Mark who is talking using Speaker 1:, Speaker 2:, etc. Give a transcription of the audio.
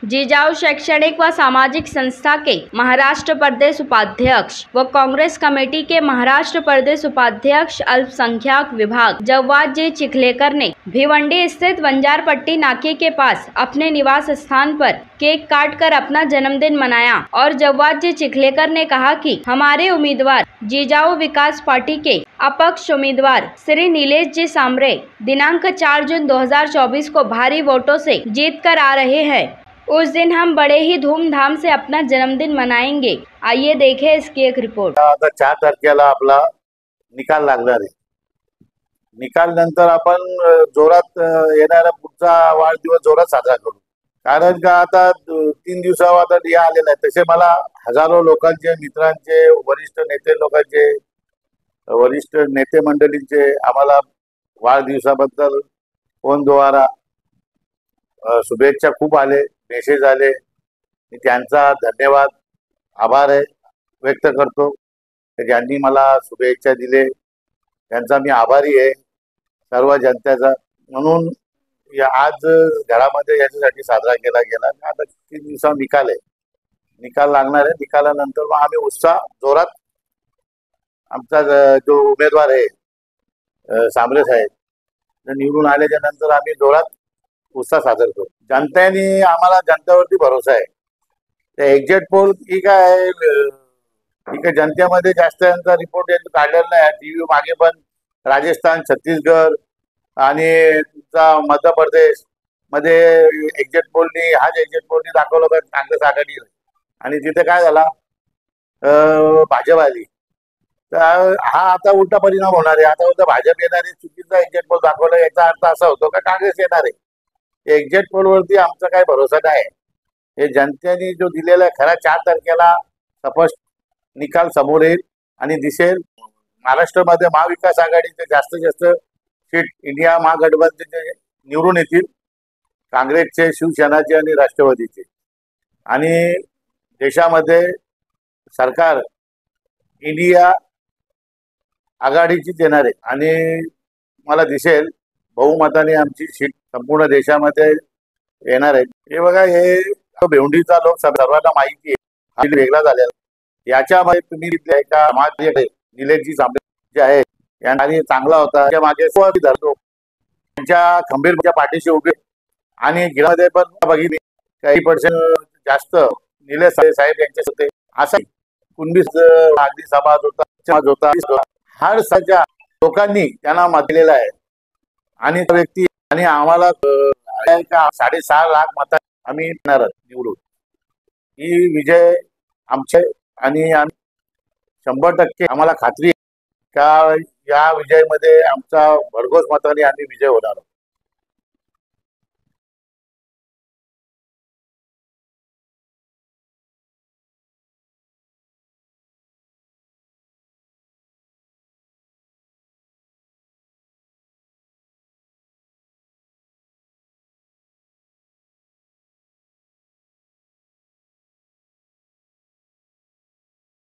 Speaker 1: जिजाऊ शैक्षणिक व सामाजिक संस्था के महाराष्ट्र प्रदेश उपाध्यक्ष व कांग्रेस कमेटी के महाराष्ट्र प्रदेश उपाध्यक्ष अल्पसंख्यक विभाग जव्वाद जी चिखलेकर ने भिवंडी स्थित बंजारपट्टी नाके के पास अपने निवास स्थान पर केक काटकर अपना जन्मदिन मनाया और जव्वाद जी चिखलेकर ने कहा कि हमारे उम्मीदवार जिजाऊ विकास पार्टी के अपक्ष उम्मीदवार श्री नीलेश जी सांबरे दिनांक 4 जून 2024 को भारी वोटों से जीत कर आ रहे हैं। उस दिन हम बड़े ही धूमधाम से अपना जन्मदिन मनाएंगे। आइए देखें इसकी एक रिपोर्ट।
Speaker 2: आता 4 तारखेला आपला निकाल लागणार आहे। निकाल नंतर आपण जोरात येणारा पुढचा वाढदिवस जोरात साजरा करू, कारण का आता 3 दिवसावर आता दिया आलेला आहे। तसे मला हजारो लोकांचे, मित्रांचे, वरिष्ठ नेते मंडळींचे आम्हाला वाढदिवसाबद्दल फोनद्वारा शुभेच्छा खूप आले, मेसेज आले। मी त्यांचा धन्यवाद, आभार व्यक्त करतो की ज्यांनी मला शुभेच्छा दिले, त्यांचा मी आभारी आहे सर्व जनतेचा। म्हणून आज घरामध्ये याच्यासाठी साजरा केला गेला। आता 3 दिवसांनी निकाल आहे, निकाल लागणार आहे। निकालानंतर मग आम्ही उत्साह जोरात, आमचा जो उमेदवार आहे सांबरे साहेब निवडून आल्याच्या नंतर आम्ही जोरात उत्साह साजरा करतो। जनतेने आम्हाला, जनतेवरती भरोसा आहे। ते एक्झिट पोल ठीक आहे, जनतेमध्ये जास्त यांचा रिपोर्ट काढलेला नाही। टीव्ही मागे पण राजस्थान, छत्तीसगड आणि मध्य प्रदेश मध्ये एक्झिट पोलनी, हाच एक्झिट पोलनी दाखवलं का काँग्रेस आघाडी आणि तिथे काय झाला, भाजप आली। तर हा आता उलटा परिणाम होणार आहे। आता उलटा भाजप येणार आहे, चुकीचा एक्झिट पोल दाखवला, याचा अर्थ असा होतो का काँग्रेस येणार आहे। एक्झिट पोल वरती आमचा काही भरोसा नाही। हे जनतेने जो दिलेला खरा 4 तारखेला स्पष्ट निकाल समोर येईल आणि दिसेल। महाराष्ट्रामध्ये महाविकास आघाडीचे जास्तीत जास्त सीट इंडिया महागठबंधनचे निवडून येतील, काँग्रेसचे, शिवसेनाचे आणि राष्ट्रवादीचे। आणि देशामध्ये सरकार इंडिया आघाडीचीच येणार आहे आणि मला दिसेल बहुमताने आमची सीट संपूर्ण देशामध्ये येणार आहे। हे बघा, हे भिवंडीचा लोकसभा सर्वांना माहिती आहे, हा वेगळा झालेला। याच्यामध्ये तुम्ही दिसले का माझे निलेशजी सांबरे जे आहे यांनी चांगला होता, त्याच्या मागे धरतो, त्यांच्या खंबीरच्या पाठीशी उभे आणि गिरामध्ये पण बघितली काही % जास्त निलेश साहेब यांचे होते। असा कुणबी अगदी समाज होता, हर सगळ्या लोकांनी त्यांना मत दिलेलं आहे आणि तो व्यक्ती आणि आम्हाला 6.5 लाख मत आम्ही येणार निवडून। ही विजय आमचे आणि 100% आम्हाला खात्री आहे का या विजयामध्ये आमचा भरघोस मताने आम्ही विजय होणार।